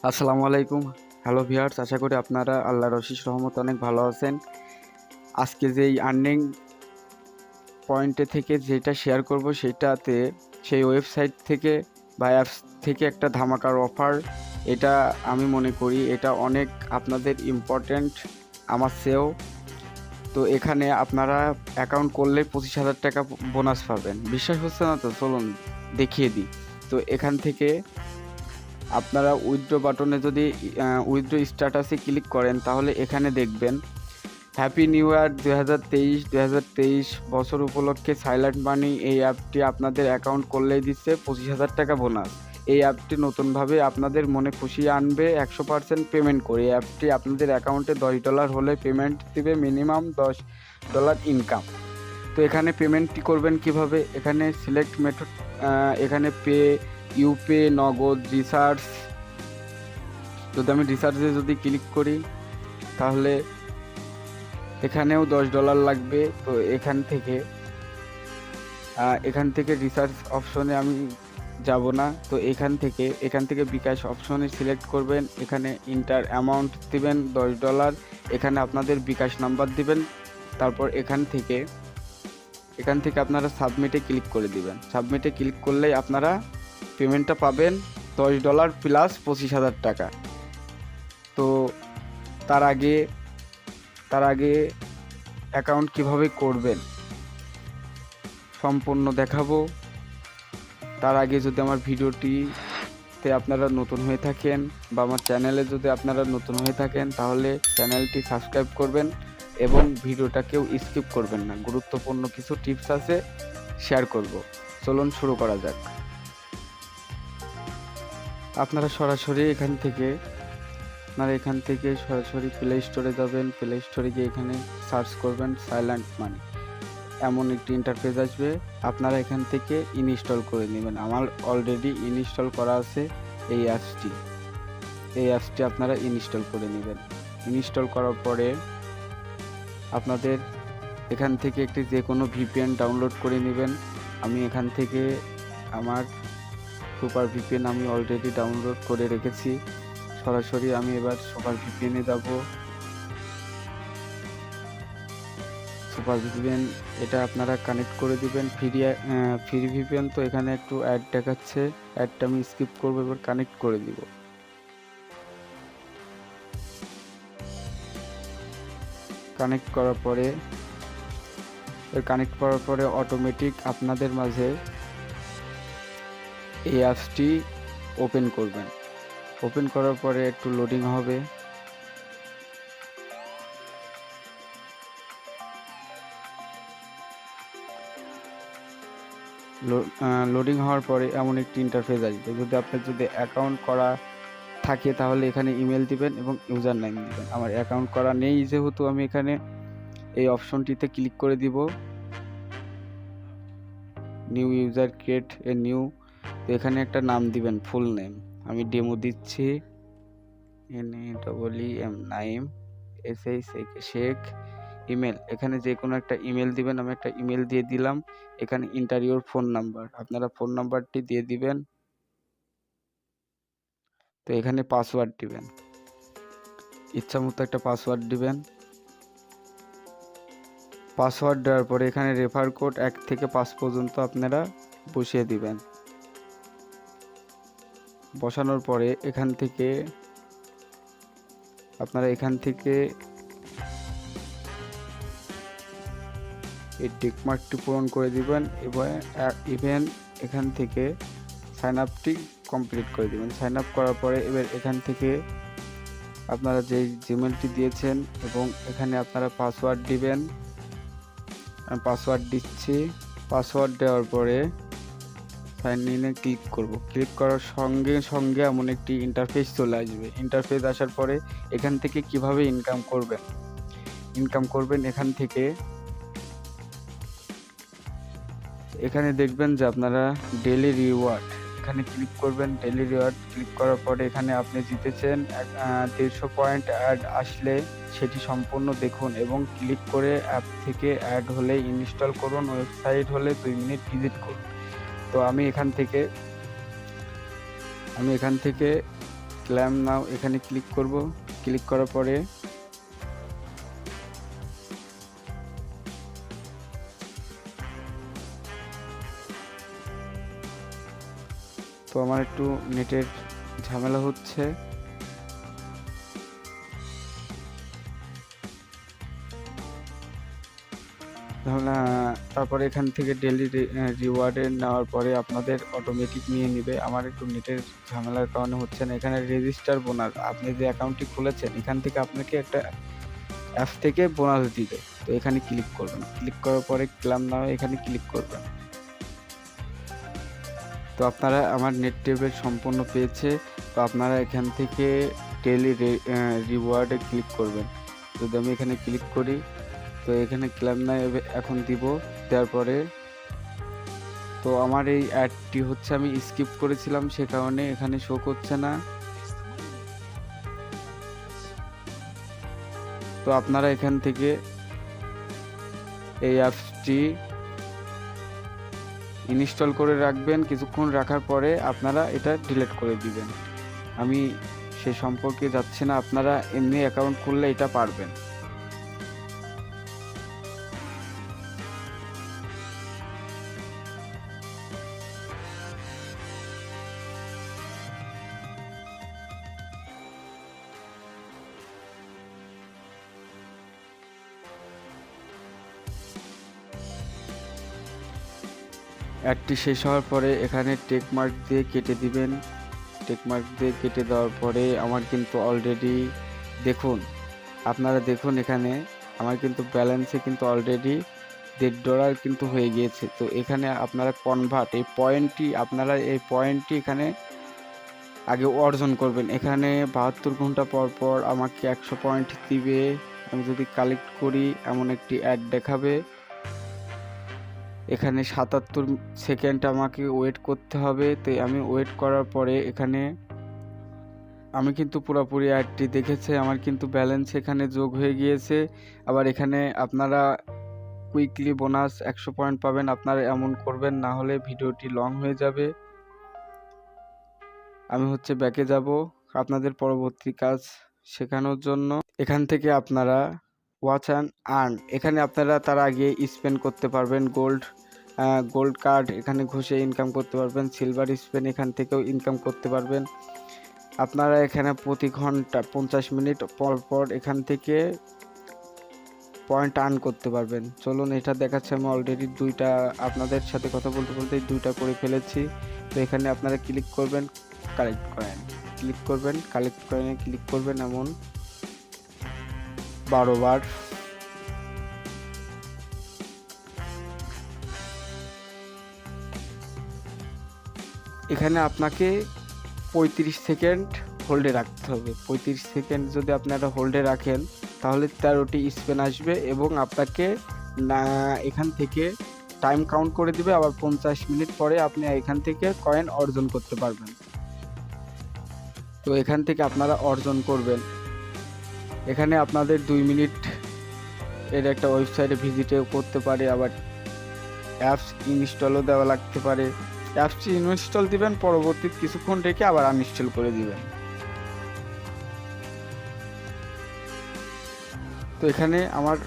আসসালামু আলাইকুম। Hello viewers, আশা করি আপনারা আল্লাহর অশেষ রহমতে অনেক ভালো আছেন। আজকে যেই আর্নিং পয়েন্টে থেকে যেটা শেয়ার করব সেটাতে সেই ওয়েবসাইট থেকে বা অ্যাপস থেকে একটা ধামাকার অফার। এটা আমি মনে করি এটা অনেক আপনাদের ইম্পর্ট্যান্ট আমার চেয়েও। তো এখানে আপনারা অ্যাকাউন্ট করলে 25,000 টাকা বোনাস পাবেন। বিশ্বাস হচ্ছে না তো? চলুন দেখিয়ে দিই। তো এখান থেকে আপনারা উইথড্র বাটনে যদি উইথড্র স্ট্যাটাসে ক্লিক করেন তাহলে এখানে দেখবেন হ্যাপি নিউ ইয়ার 2023 বছর উপলক্ষে সাইলেন্ট মানি এই অ্যাপটি আপনাদের অ্যাকাউন্ট করলেই দিচ্ছে 25,000 টাকা বোনাস। এই অ্যাপটি নতুনভাবে আপনাদের মনে খুশি আনবে 100% পেমেন্ট করে। এই অ্যাপটি আপনাদের অ্যাকাউন্টে $10 হলে পেমেন্ট দিবে, মিনিমাম $10 ইনকাম। তো এখানে পেমেন্টটি করবেন কিভাবে? এখানে সিলেক্ট মেথড, এখানে পে, ইউপে, নগদ, রিচার্জ। যদি আমি রিচার্জে যদি ক্লিক করি তাহলে এখানেও $10 লাগবে। তো এখান থেকে রিচার্জ অপশনে আমি যাব না। তো এখান থেকে বিকাশ অপশনে সিলেক্ট করবেন। এখানে ইন্টার অ্যামাউন্ট দিবেন $10। এখানে আপনাদের বিকাশ নাম্বার দিবেন। তারপর এখান থেকে আপনারা সাবমিটে ক্লিক করে দিবেন। সাবমিটে ক্লিক করলেই আপনারা পেমেন্টটা পাবেন $10 প্লাস 25,000 টাকা। তো তার আগে অ্যাকাউন্ট কিভাবে করবেন সম্পূর্ণ দেখাবো। তার আগে যদি আমার ভিডিওটিতে আপনারা নতুন হয়ে থাকেন বা আমার চ্যানেলে যদি আপনারা নতুন হয়ে থাকেন তাহলে চ্যানেলটি সাবস্ক্রাইব করবেন এবং ভিডিওটাকেও স্কিপ করবেন না। গুরুত্বপূর্ণ কিছু টিপস আছে, শেয়ার করব। চলুন শুরু করা যাক। আপনারা সরাসরি এখান থেকে সরাসরি প্লে স্টোরে যাবেন। প্লে স্টোরে গিয়ে এখানে সার্চ করবেন সাইলেন্ট মানি। এমন একটি ইন্টারফেস আসবে, আপনারা এখান থেকে ইনস্টল করে নেবেন। আমার অলরেডি ইনস্টল করা আছে এই অ্যাপসটি আপনারা ইনস্টল করে নেবেন। ইনস্টল করার পরে আপনাদের এখান থেকে একটি যে কোনো ভিপিএন ডাউনলোড করে নেবেন। আমি এখান থেকে আমার সুপার ভিপিএন আমি অলরেডি ডাউনলোড করে রেখেছি। সরাসরি আমি এবার সুপার ভিপিএনে যাব। সুপার ভিপিএন এটা আপনারা কানেক্ট করে দিবেন। ফ্রি ভিপিএন তো এখানে একটু অ্যাড দেখাচ্ছে, অ্যাডটা আমি স্কিপ করবো। এবার কানেক্ট করে দিব। কানেক্ট করার পরে অটোমেটিক আপনাদের মাঝে এই অ্যাপসটি ওপেন করবেন। ওপেন করার পরে একটু লোডিং হবে। লোডিং হওয়ার পরে এমন একটি ইন্টারফেস আসবে। যদি অ্যাকাউন্ট করা থাকে তাহলে এখানে ইমেল দিবেন এবং ইউজার নেম দিবেন। আমার অ্যাকাউন্ট করা নেই যেহেতু আমি এখানে এই অপশনটিতে ক্লিক করে দিব। New user create a new. তো এখানে একটা নাম দিবেন, ফুল নেম। আমি ডেমো দিচ্ছি, NAEEM শেখ। ইমেল, এখানে যে কোনো একটা ইমেল দিবেন। আমি একটা ইমেল দিয়ে দিলাম। এখানে ইন্টার ফোন নাম্বার, আপনারা ফোন নাম্বারটি দিয়ে দিবেন। তো এখানে পাসওয়ার্ড দিবেন, ইচ্ছা মতো একটা পাসওয়ার্ড দিবেন। পাসওয়ার্ড দেওয়ার পরে এখানে রেফার কোড 1 থেকে 5 পর্যন্ত আপনারা বসিয়ে দিবেন। বসানোর পরে আপনারা এখান থেকে এই টিকমার্কটি পূরণ করে দিবেন এবং এখান থেকে সাইন আপটি কমপ্লিট করে দিবেন। সাইন আপ করার পরে এবার এখান থেকে আপনারা যে জিমেলটি দিয়েছেন এবং এখানে আপনারা পাসওয়ার্ড দিবেন। আমি পাসওয়ার্ড দিচ্ছি। পাসওয়ার্ড দেওয়ার পরে সাইন ইনে ক্লিক করব। ক্লিক করার সঙ্গে সঙ্গে এমন একটি ইন্টারফেস চলে আসবে। ইন্টারফেস আসার পরে এখান থেকে কিভাবে ইনকাম করবেন এখানে দেখবেন যে আপনারা ডেইলি রিওয়ার্ড, এখানে ক্লিক করবেন। ডেইলি রিওয়ার্ড ক্লিক করার পরে এখানে আপনি জিতেছেন 150 পয়েন্ট। অ্যাড আসলে সেটি সম্পূর্ণ দেখুন এবং ক্লিক করে অ্যাপ থেকে অ্যাড হলে ইনস্টল করুন, ওয়েবসাইট হলে 2 মিনিট ভিজিট করুন। তো আমি এখান থেকে ক্লেম নাও এখানে ক্লিক করব। ক্লিক করার পরে তো আমার একটু নেটের ঝামেলা হচ্ছে। তারপরে এখান থেকে ডেইলি রিওয়ার্ডে নেওয়ার পরে আপনাদের অটোমেটিক নিয়ে নেবে। আমার একটু নেটের ঝামেলার কারণে হচ্ছে না। এখানে রেজিস্টার বোনাস, আপনি যে অ্যাকাউন্টটি খুলেছেন এখান থেকে আপনাকে একটা অ্যাপ থেকে বোনাস দিবে। তো এখানে ক্লিক করবেন। ক্লিক করার পরে ক্লেম নাও এখানে ক্লিক করবেন। তো আপনারা আমার নেট টেবিল সম্পূর্ণ পেয়েছে। তো আপনারা এখান থেকে ডেইলি রিওয়ার্ডে ক্লিক করবেন। যদি আমি এখানে ক্লিক করি তো এখানে ক্লেম না এখন দিব। দেওয়ার পরে তো আমার এই অ্যাডটি হচ্ছে আমি স্কিপ করেছিলাম, সে কারণে এখানে শো করছে না। তো আপনারা এখান থেকে এই অ্যাপসটি ইনস্টল করে রাখবেন। কিছুক্ষণ রাখার পরে আপনারা এটা ডিলিট করে দিবেন। আমি সে সম্পর্কে যাচ্ছি না, আপনারা এমনি অ্যাকাউন্ট খুললে এটা পারবেন। অ্যাডটি শেষ হওয়ার পরে এখানে টেক মার্ক দিয়ে কেটে দিবেন। টেক মার্ক দিয়ে কেটে দেওয়ার পরে আমার কিন্তু অলরেডি দেখুন, আপনারা দেখুন এখানে আমার কিন্তু ব্যালেন্সে কিন্তু অলরেডি $1.5 কিন্তু হয়ে গিয়েছে। তো এখানে আপনারা কনভার্ট এই পয়েন্টটি এখানে আগে অর্জন করবেন। এখানে 72 ঘন্টা পর পর আমাকে 100 পয়েন্ট দিবে। আমি যদি কালেক্ট করি এমন একটি অ্যাড দেখাবে। এখানে 77 সেকেন্ড আমাকে ওয়েট করতে হবে। তো আমি ওয়েট করার পরে এখানে আমি কিন্তু পুরোপুরি অ্যাডটি দেখেছে, আমার কিন্তু ব্যালেন্স এখানে যোগ হয়ে গিয়েছে। আবার এখানে আপনারা কুইকলি বোনাস 100 পয়েন্ট পাবেন। আপনারা এমন করবেন, না হলে ভিডিওটি লং হয়ে যাবে। আমি হচ্ছে ব্যাকে যাব আপনাদের পরবর্তী কাজ শেখানোর জন্য। এখান থেকে আপনারা ওয়াচ অ্যান্ড আর্ন, এখানে আপনারা তার আগে স্পেন্ড করতে পারবেন। গোল্ড কার্ড এখানে ঘষে ইনকাম করতে পারবেন। সিলভার স্পেন এখান থেকেও ইনকাম করতে পারবেন। আপনারা এখানে প্রতি ঘন্টা 50 মিনিট পর পর এখান থেকে পয়েন্ট আর্ন করতে পারবেন। চলুন এটা দেখাচ্ছে। আমি অলরেডি দুইটা আপনাদের সাথে কথা বলতে বলতে দুইটা করে ফেলেছি। তো এখানে আপনারা ক্লিক করবেন, কালেক্ট করেন, ক্লিক করবেন, কালেক্ট করেন, ক্লিক করবেন এমন 12 বার। এখানে আপনাকে 35 সেকেন্ড হোল্ডে রাখতে হবে। 35 সেকেন্ড যদি আপনারা হোল্ডে রাখেন তাহলে 13টি স্পেন আসবে এবং আপনাকে এখান থেকে টাইম কাউন্ট করে দিবে। আবার 50 মিনিট পরে আপনি এখান থেকে কয়েন অর্জন করতে পারবেন। তো এখান থেকে আপনারা অর্জন করবেন। এখানে আপনাদের 2 মিনিট এর একটা ওয়েবসাইটে ভিজিটও করতে পারে। আবার অ্যাপস ইনস্টলও দেওয়া লাগতে পারে। অ্যাপসটি ইনস্টল দিবেন, পরবর্তী কিছুক্ষণ রেখে আবার আনইনস্টল করে দিবেন। তো এখানে আমার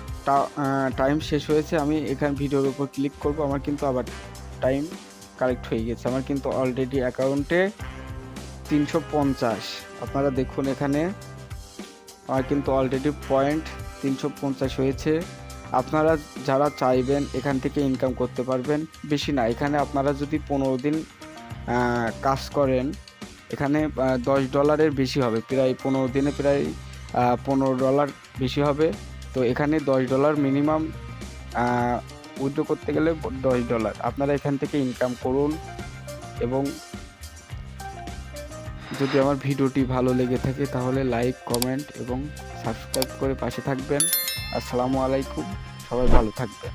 টাইম শেষ হয়েছে। আমি এখানে ভিডিওর উপর ক্লিক করব। আমার কিন্তু আবার টাইম কালেক্ট হয়ে গেছে। আমার কিন্তু অলরেডি অ্যাকাউন্টে 350। আপনারা দেখুন এখানে আমার কিন্তু অলরেডি পয়েন্ট 350 হয়েছে। আপনারা যারা চাইবেন এখান থেকে ইনকাম করতে পারবেন, বেশি না। এখানে আপনারা যদি 15 দিন কাজ করেন এখানে $10 বেশি হবে। প্রায় 15 দিনে প্রায় $15 বেশি হবে। তো এখানে $10 মিনিমাম উইথড্র করতে গেলে $10। আপনারা এখান থেকে ইনকাম করুন। এবং যদি আমার ভিডিওটি ভালো লেগে থাকে তাহলে লাইক, কমেন্ট এবং সাবস্ক্রাইব করে পাশে থাকবেন। আসসালামু আলাইকুম, সবাই ভালো থাকবেন।